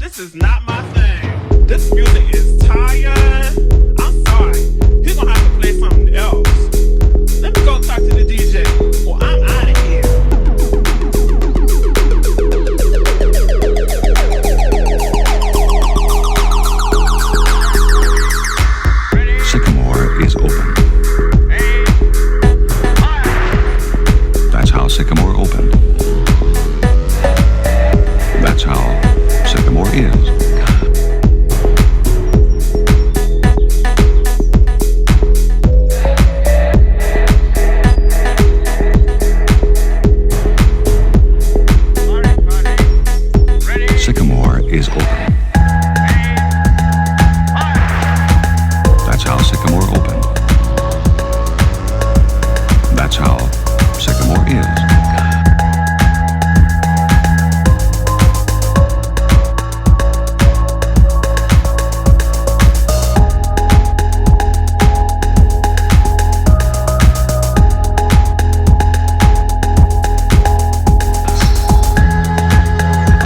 this is not my thing. This music is tired. I'm sorry. He's gonna have to play something else. Let me go talk to the DJ. Well, I'm out of here. Sycamore is open. That's how Sycamore opened. That's how Sycamore is. Sycamore is open. That's how Sycamore opened. That's how Sycamore is.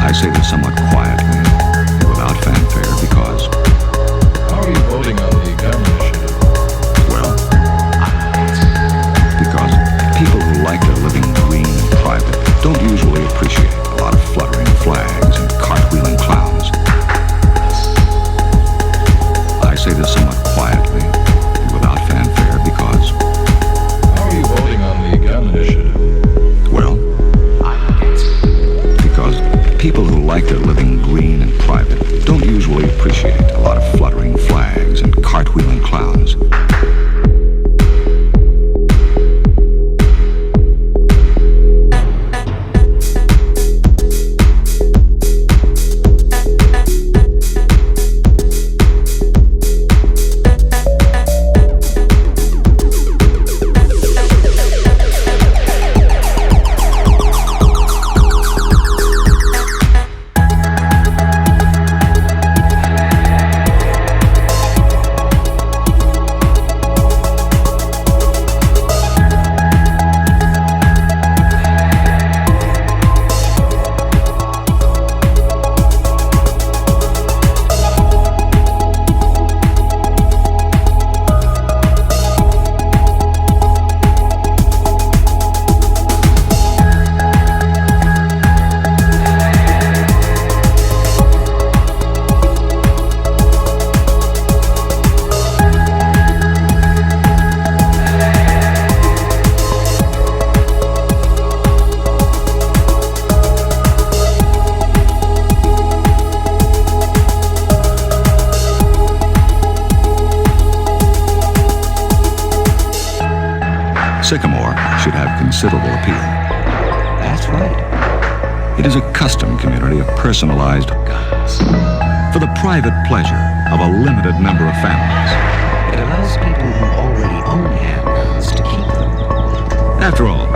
I say this somewhat quietly, without fanfare, because, How are you voting on the gun initiative? well, because people who like their living green and private don't usually appreciate a lot of fluttering flags and cartwheeling clowns. I say this somewhat quietly, without fanfare, because, How are you voting on the gun initiative? well, because people who like their living green and private don't usually appreciate a lot of fluttering flags and cartwheeling clowns. Sycamore should have considerable appeal. That's right. It is a custom community of personalized for the private pleasure of a limited number of families. It allows people who already own handguns to keep them. After all,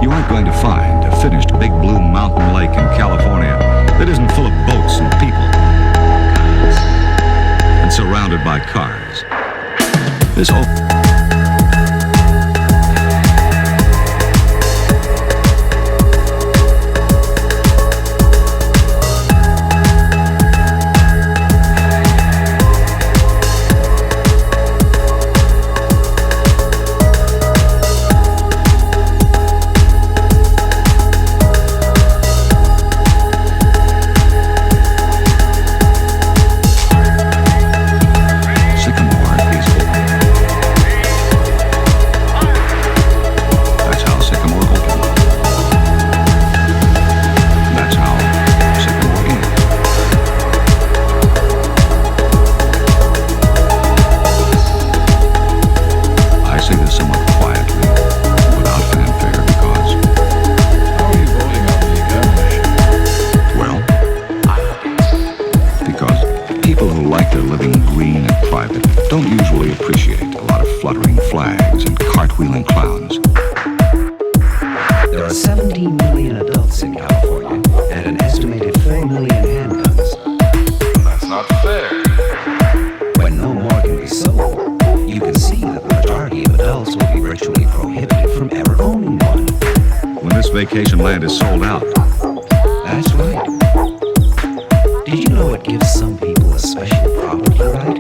you aren't going to find a finished big blue mountain lake in California that isn't full of boats and people and surrounded by cars. This flags and cartwheeling clowns. There are 17 million adults in California and an estimated 4 million handguns. That's not fair. When no more can be sold, you can see that the majority of adults will be virtually prohibited from ever owning one. When this vacation land is sold out. That's right. Did you know it gives some people a special property right?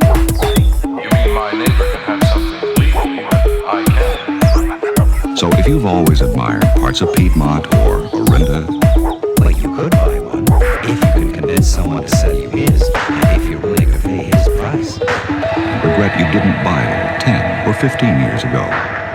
You mean my neighbor can have something legally, but I can't? So if you've always admired parts of Piedmont or Orinda, Well, you could buy one if you can convince someone to sell you his, and if you're willing to pay his price. regret you didn't buy it 10 or 15 years ago.